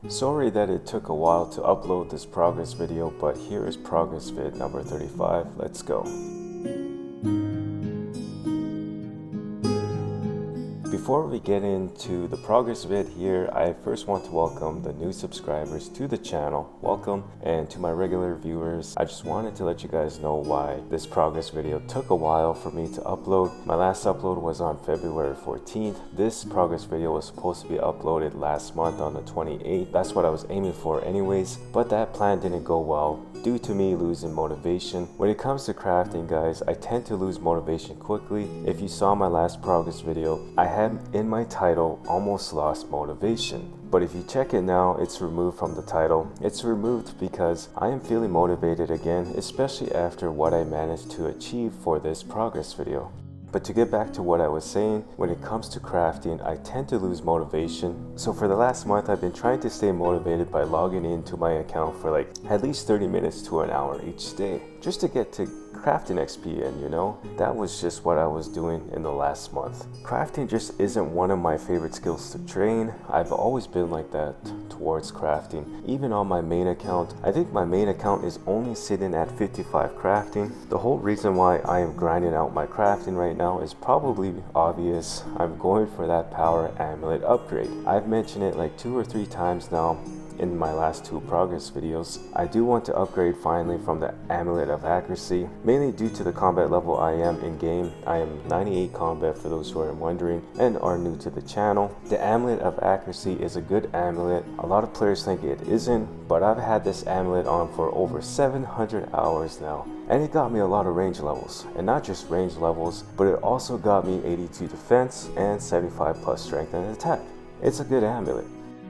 Sorry that it took a while to upload this progress video, but here is progress vid number 35. Let's go. Before we get into the progress vid here, I first want to welcome the new subscribers to the channel. Welcome, and to my regular viewers, I just wanted to let you guys know why this progress video took a while for me to upload. My last upload was on February 14th. This progress video was supposed to be uploaded last month on the 28th. That's what I was aiming for anyways, but that plan didn't go well due to me losing motivation. When it comes to crafting, guys, I tend to lose motivation quickly. If you saw my last progress video, I had in my title almost lost motivation. But if you check it now, it's removed from the title. It's removed because I am feeling motivated again, especially after what I managed to achieve for this progress video. But to get back to what I was saying, when it comes to crafting, I tend to lose motivation. So for the last month, I've been trying to stay motivated by logging into my account for like at least 30 minutes to an hour each day, just to get to crafting XP, and that was just what I was doing in the last month. Crafting just isn't one of my favorite skills to train. I've always been like that towards crafting. Even on my main account, I think my main account is only sitting at 55 crafting. The whole reason why I am grinding out my crafting right now is probably obvious. I'm going for that power amulet upgrade. I've mentioned it like 2 or 3 times now in my last 2 progress videos. I do want to upgrade finally from the Amulet of Accuracy, mainly due to the combat level I am in game. I am 98 combat for those who are wondering and are new to the channel. The Amulet of Accuracy is a good amulet. A lot of players think it isn't, but I've had this amulet on for over 700 hours now, and it got me a lot of range levels. And not just range levels, but it also got me 82 defense and 75 plus strength and attack. It's a good amulet.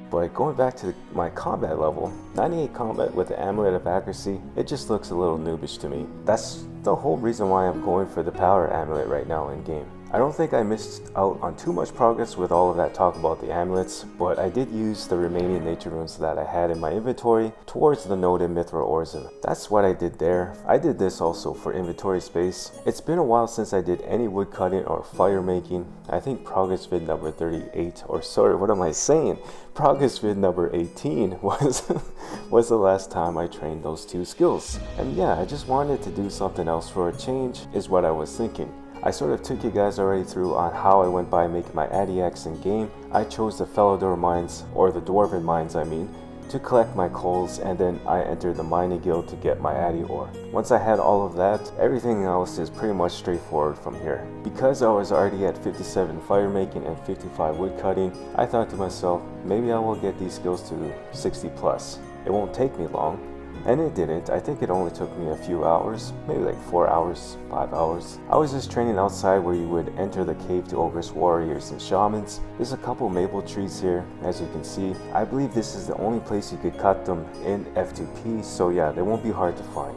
But going back to my combat level, 98 combat with the Amulet of Accuracy, it just looks a little noobish to me. That's the whole reason why I'm going for the power amulet right now in game. I don't think I missed out on too much progress with all of that talk about the amulets, but I did use the remaining nature runes that I had in my inventory towards the node in Mithril ores, and that's what I did there. I did this also for inventory space. It's been a while since I did any woodcutting or fire making. I think progress vid number 38, or sorry, what am I saying? Progress vid number 18 was the last time I trained those 2 skills. And yeah, I just wanted to do something else for a change is what I was thinking. I sort of took you guys already through on how I went by making my Addy Axe in game. I chose the Felidor mines, or the Dwarven mines I mean, to collect my coals, and then I entered the mining guild to get my Addy ore. Once I had all of that, everything else is pretty much straightforward from here. Because I was already at 57 fire making and 55 wood cutting, I thought to myself, maybe I will get these skills to 60 plus. It won't take me long. And it didn't. I think it only took me a few hours, maybe like 4 hours, 5 hours. I was just training outside where you would enter the cave to ogres, warriors, and shamans. There's a couple maple trees here, as you can see. I believe this is the only place you could cut them in F2P, so yeah, they won't be hard to find.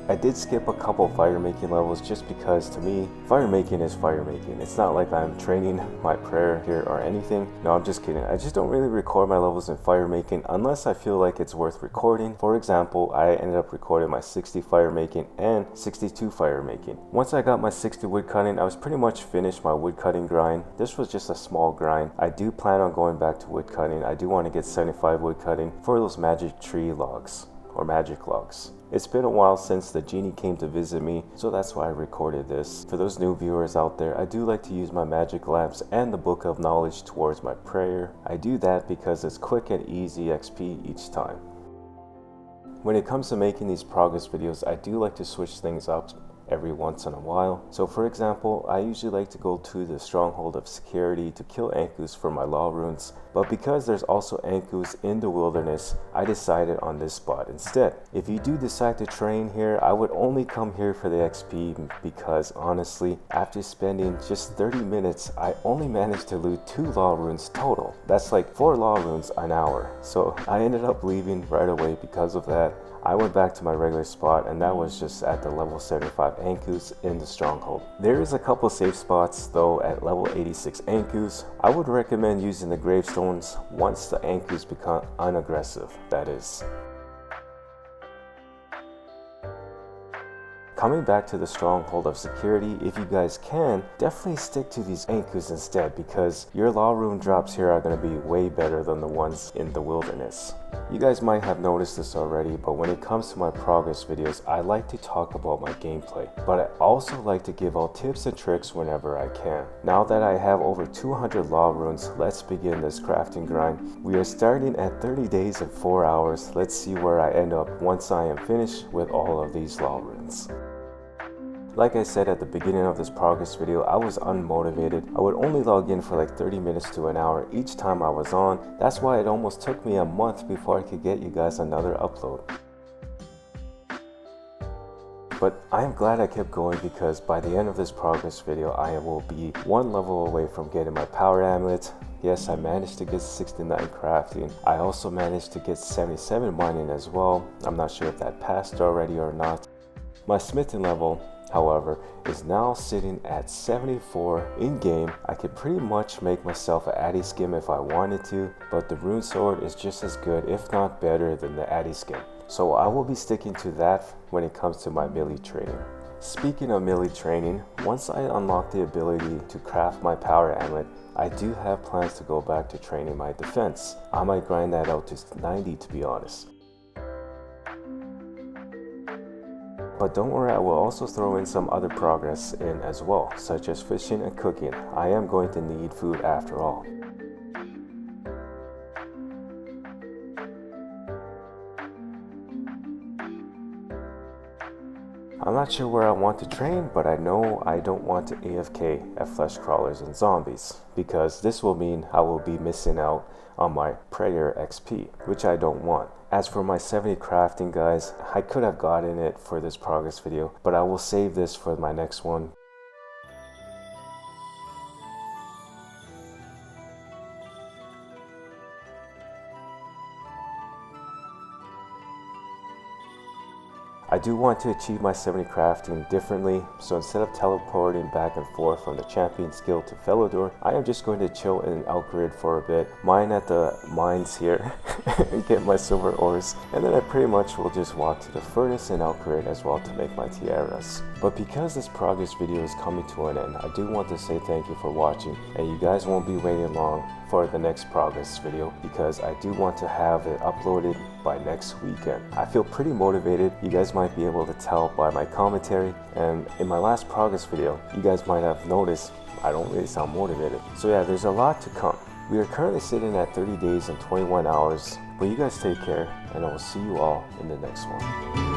I did skip a couple fire making levels just because to me, fire making is fire making. It's not like I'm training my prayer here or anything. No, I'm just kidding. I just don't really record my levels in fire making unless I feel like it's worth recording. For example, I ended up recording my 60 fire making and 62 fire making. Once I got my 60 wood cutting, I was pretty much finished my wood cutting grind. This was just a small grind. I do plan on going back to wood cutting. I do want to get 75 wood cutting for those magic tree logs or magic logs. It's been a while since the genie came to visit me, so that's why I recorded this. For those new viewers out there, I do like to use my magic lamps and the book of knowledge towards my prayer. I do that because it's quick and easy XP each time. When it comes to making these progress videos, I do like to switch things up every once in a while. So for example, I usually like to go to the stronghold of security to kill Ankus for my law runes, but because there's also Ankus in the wilderness, I decided on this spot instead. If you do decide to train here, I would only come here for the XP because honestly, after spending just 30 minutes, I only managed to loot 2 law runes total. That's like 4 law runes an hour. So I ended up leaving right away because of that. I went back to my regular spot, and that was just at the level 75 Ankus in the stronghold. There is a couple safe spots though at level 86 Ankus. I would recommend using the gravestones once the Ankus become unaggressive, that is. Coming back to the stronghold of security, if you guys can, definitely stick to these ankus instead, because your law room drops here are going to be way better than the ones in the wilderness. You guys might have noticed this already, but when it comes to my progress videos, I like to talk about my gameplay, but I also like to give out tips and tricks whenever I can. Now that I have over 200 law runes, let's begin this crafting grind. We are starting at 30 days and 4 hours. Let's see where I end up once I am finished with all of these law runes. Like I said at the beginning of this progress video, I was unmotivated. I would only log in for like 30 minutes to an hour each time I was on. That's why it almost took me a month before I could get you guys another upload. But I am glad I kept going, because by the end of this progress video, I will be one level away from getting my power amulet. Yes, I managed to get 69 crafting. I also managed to get 77 mining as well. I'm not sure if that passed already or not. My smithing level, however, is now sitting at 74 in game. I could pretty much make myself an addy skim if I wanted to, but the rune sword is just as good, if not better, than the addy skim. So I will be sticking to that when it comes to my melee training. Speaking of melee training, once I unlock the ability to craft my power amulet, I do have plans to go back to training my defense. I might grind that out to 90 to be honest. But don't worry, I will also throw in some other progress in as well, such as fishing and cooking. I am going to need food after all. I'm not sure where I want to train, but I know I don't want to AFK at flesh crawlers and zombies, because this will mean I will be missing out on my prayer XP, which I don't want. As for my 70 crafting, guys, I could have gotten it for this progress video, but I will save this for my next one. I do want to achieve my 70 crafting differently, so instead of teleporting back and forth from the Champion's Guild to Felidor, I am just going to chill in Alcarid for a bit, mine at the mines here, and get my silver ores, and then I pretty much will just walk to the furnace in Alcarid as well to make my tiaras. But because this progress video is coming to an end, I do want to say thank you for watching, and you guys won't be waiting long for the next progress video, because I do want to have it uploaded by next weekend. I feel pretty motivated. You guys might be able to tell by my commentary, and in my last progress video, you guys might have noticed I don't really sound motivated. So yeah, there's a lot to come. We are currently sitting at 30 days and 21 hours, but you guys take care, and I will see you all in the next one.